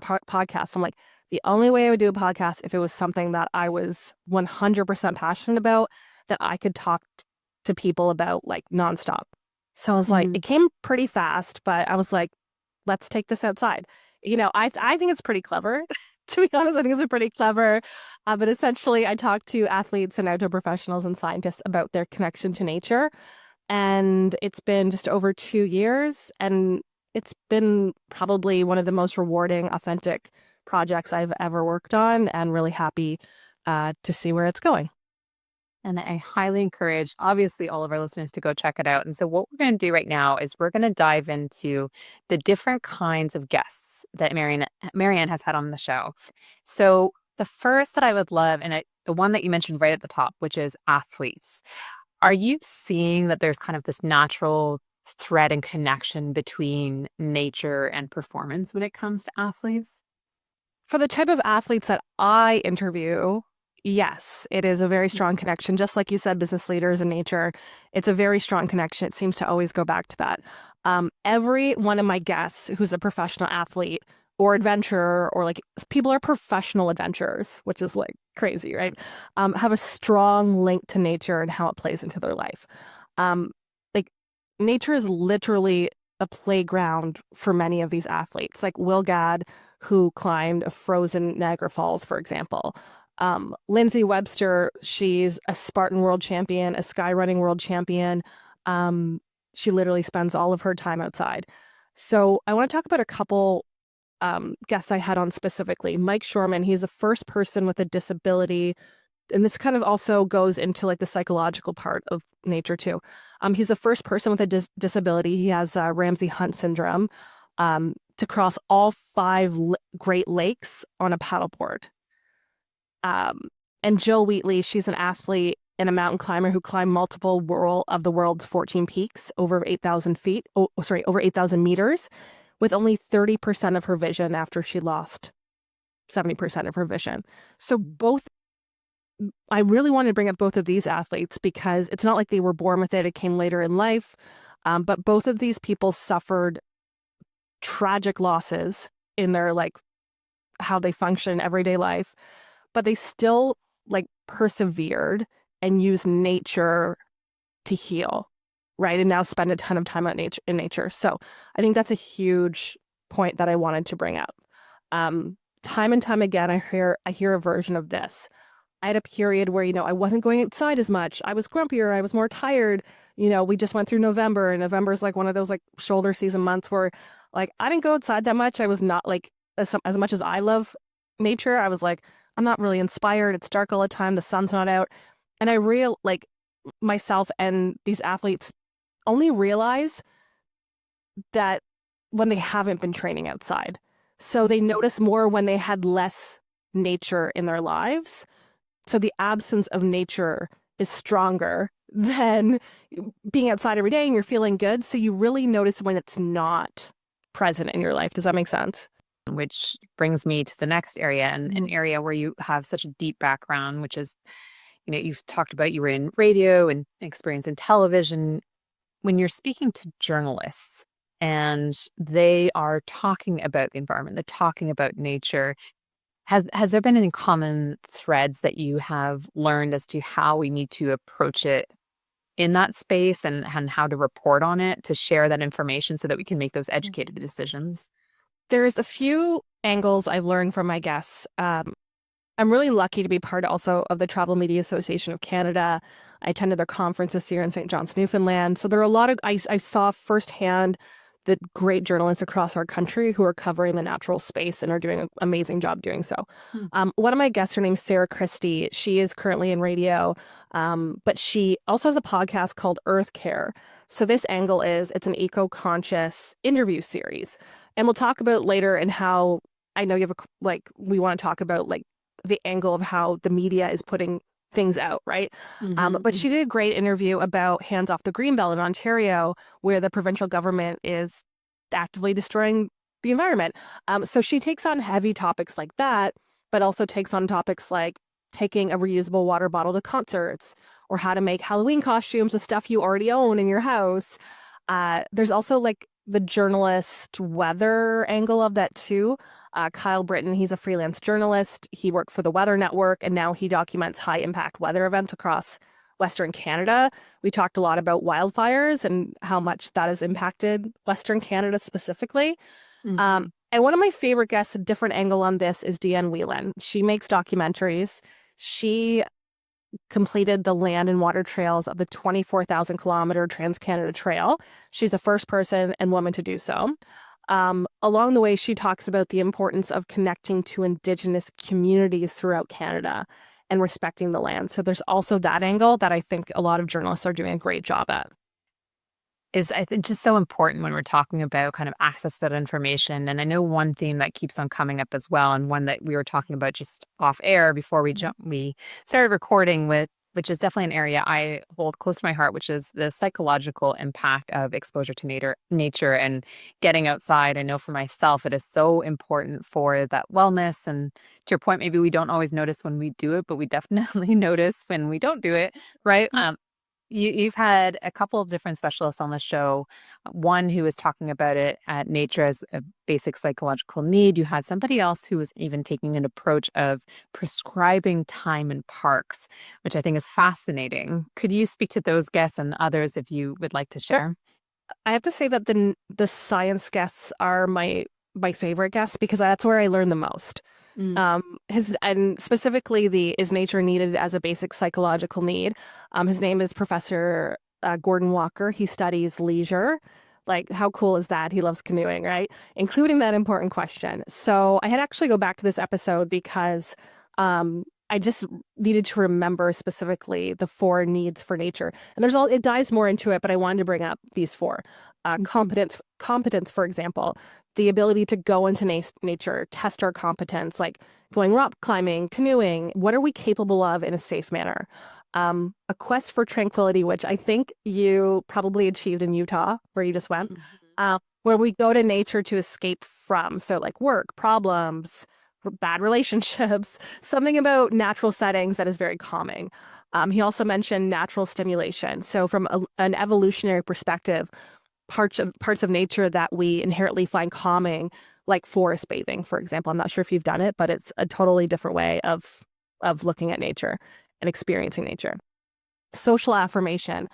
podcast. I'm like, the only way I would do a podcast if it was something that I was 100% passionate about, that I could talk to people about like nonstop. So I was like, it came pretty fast, but I was like, let's take this outside. I think it's pretty clever. To be honest, I think it's pretty clever. But essentially, I talked to athletes and outdoor professionals and scientists about their connection to nature. And it's been just over 2 years. And it's been probably one of the most rewarding, authentic projects I've ever worked on, and really happy to see where it's going. And I highly encourage, obviously, all of our listeners to go check it out. And so, what we're going to do right now is we're going to dive into the different kinds of guests that Marianne has had on the show. So, the first that I would love, and the one that you mentioned right at the top, which is athletes. Are you seeing that there's kind of this natural thread and connection between nature and performance when it comes to athletes? For the type of athletes that I interview, yes, it is a very strong connection. Just like you said, business leaders and nature, it's a very strong connection. It seems to always go back to that. Every one of my guests who's a professional athlete or adventurer, or like people are professional adventurers, which is like crazy, right? Have a strong link to nature and how it plays into their life. Like nature is literally a playground for many of these athletes, like Will Gadd, who climbed a frozen Niagara Falls, for example. Lindsay Webster, she's a Spartan world champion, a skyrunning world champion. She literally spends all of her time outside. So I want to talk about a couple guests I had on specifically. Mike Shorman, he's the first person with a disability. And this kind of also goes into like the psychological part of nature too. He's the first person with a disability. He has Ramsay-Hunt syndrome, to cross all 5 Great Lakes on a paddleboard. And Jill Wheatley, she's an athlete and a mountain climber who climbed multiple of the world's 14 peaks over 8,000 feet. Over 8,000 meters, with only 30% of her vision after she lost 70% of her vision. So I really wanted to bring up both of these athletes because it's not like they were born with it. It came later in life. But both of these people suffered tragic losses in their like how they function in everyday life, but they still like persevered and used nature to heal, right? And now spend a ton of time in nature. So I think that's a huge point that I wanted to bring up. Time and time again, I hear a version of this. I had a period where, I wasn't going outside as much. I was grumpier. I was more tired. We just went through November, and November is like one of those like shoulder season months where like I didn't go outside that much. I was not like, as much as I love nature, I was like, I'm not really inspired. It's dark all the time. The sun's not out. And I like myself and these athletes only realize that when they haven't been training outside. So they notice more when they had less nature in their lives. So the absence of nature is stronger than being outside every day and you're feeling good. So you really notice when it's not present in your life. Does that make sense? Which brings me to the next area, and an area where you have such a deep background, which is, you've talked about you were in radio and experience in television. When you're speaking to journalists and they are talking about the environment, they're talking about nature, has there been any common threads that you have learned as to how we need to approach it in that space and how to report on it to share that information so that we can make those educated decisions? There's a few angles I've learned from my guests. I'm really lucky to be part also of the Travel Media Association of Canada. I attended their conference this year in St. John's, Newfoundland. So there are a lot of, I saw firsthand the great journalists across our country who are covering the natural space and are doing an amazing job doing so. One of my guests, her name's Sarah Christie. She is currently in radio, but she also has a podcast called Earth Care. So this angle it's an eco-conscious interview series. And we'll talk about later and how I know you have we want to talk about like the angle of how the media is putting things out, right? But she did a great interview about Hands Off the Greenbelt in Ontario, where the provincial government is actively destroying the environment. So she takes on heavy topics like that, but also takes on topics like taking a reusable water bottle to concerts, or how to make Halloween costumes with stuff you already own in your house. There's also like the journalist weather angle of that too. Kyle Britton, he's a freelance journalist. He worked for the Weather Network, and now he documents high impact weather events across Western Canada. We talked a lot about wildfires and how much that has impacted Western Canada specifically. Mhm. And one of my favorite guests, a different angle on this, is Deanne Whelan. She makes documentaries. She completed the land and water trails of the 24,000-kilometer Trans-Canada Trail. She's the first person and woman to do so. Along the way, she talks about the importance of connecting to Indigenous communities throughout Canada and respecting the land. So there's also that angle that I think a lot of journalists are doing a great job at. Is I think just so important when we're talking about kind of access to that information. And I know one theme that keeps on coming up as well, and one that we were talking about just off air before we started recording with, which is definitely an area I hold close to my heart, which is the psychological impact of exposure to nature and getting outside. I know for myself, it is so important for that wellness. And to your point, maybe we don't always notice when we do it, but we definitely notice when we don't do it, right? You've had a couple of different specialists on the show. One who was talking about it at nature as a basic psychological need. You had somebody else who was even taking an approach of prescribing time in parks, which I think is fascinating. Could you speak to those guests and others if you would like to share? I have to say that the science guests are my favorite guests because that's where I learn the most. Mm. His and specifically the is nature needed as a basic psychological need. His name is Professor Gordon Walker. He studies leisure. Like, how cool is that? He loves canoeing, right? Including that important question. So I had actually go back to this episode because I just needed to remember specifically the four needs for nature. And it dives more into it, but I wanted to bring up these four. Mhm. Competence, for example, the ability to go into nature, test our competence, like going rock climbing, canoeing. What are we capable of in a safe manner? A quest for tranquility, which I think you probably achieved in Utah, where you just went, Mhm. where we go to nature to escape from. So, like work, problems, bad relationships, something about natural settings that is very calming. He also mentioned natural stimulation. So, from an evolutionary perspective, parts of nature that we inherently find calming, like forest bathing, for example. I'm not sure if you've done it, but it's a totally different way of looking at nature and experiencing nature. Social affirmation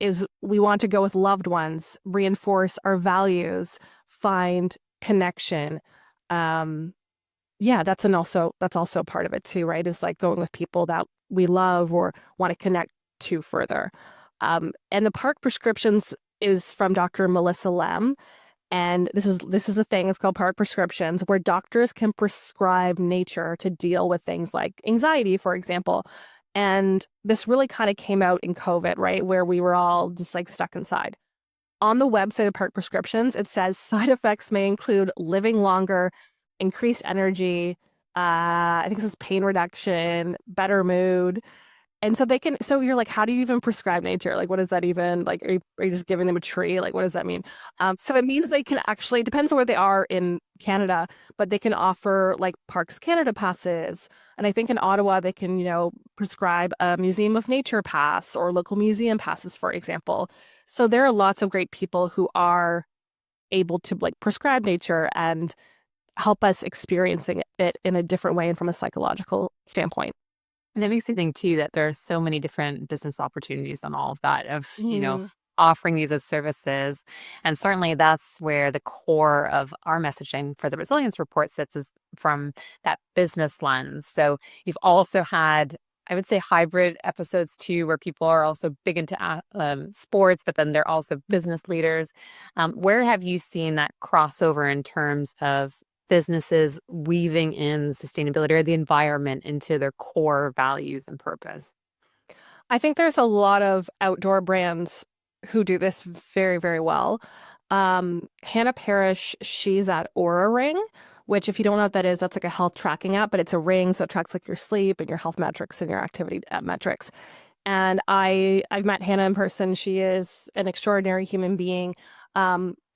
is we want to go with loved ones, reinforce our values, find connection. Um, yeah, that's also part of it too, right? Is like going with people that we love or want to connect to further. And the park prescriptions is from Dr. Melissa Lem. And this is a thing. It's called park prescriptions, where doctors can prescribe nature to deal with things like anxiety, for example. And this really kind of came out in COVID, right? Where we were all just like stuck inside. On the website of Park Prescriptions, it says side effects may include living longer, increased energy, I think this is pain reduction, better mood. And so you're like, how do you even prescribe nature? Like, what does that even, like, are you just giving them a tree? Like, what does that mean? So it means they can actually, it depends on where they are in Canada, but they can offer like Parks Canada passes. And I think in Ottawa, they can, prescribe a Museum of Nature pass or local museum passes, for example. So there are lots of great people who are able to like prescribe nature and help us experiencing it in a different way and from a psychological standpoint. And it makes me think too that there are so many different business opportunities on all of that of, Mm, offering these as services. And certainly that's where the core of our messaging for the resilience report sits is from that business lens. So you've also had, I would say, hybrid episodes too, where people are also big into sports, but then they're also business leaders. Where have you seen that crossover in terms of businesses weaving in sustainability or the environment into their core values and purpose? I think there's a lot of outdoor brands who do this very, very well. Hannah Parrish, she's at Aura Ring, which if you don't know what that is, that's like a health tracking app, but it's a ring, so it tracks like your sleep and your health metrics and your activity metrics. And I've met Hannah in person. She is an extraordinary human being.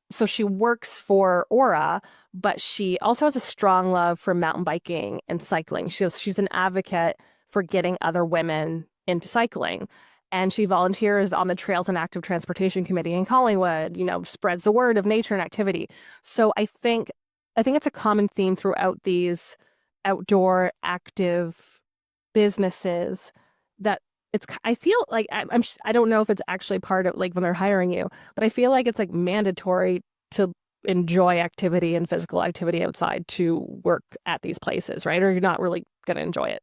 So she works for Aura, but she also has a strong love for mountain biking and cycling. She's an advocate for getting other women into cycling. and she volunteers on the Trails and Active Transportation Committee in Collingwood, spreads the word of nature and activity. So I think it's a common theme throughout these outdoor active businesses that I feel like I don't know if it's actually part of like when they're hiring you, but I feel like it's like mandatory to enjoy activity and physical activity outside to work at these places, right? Or you're not really going to enjoy it.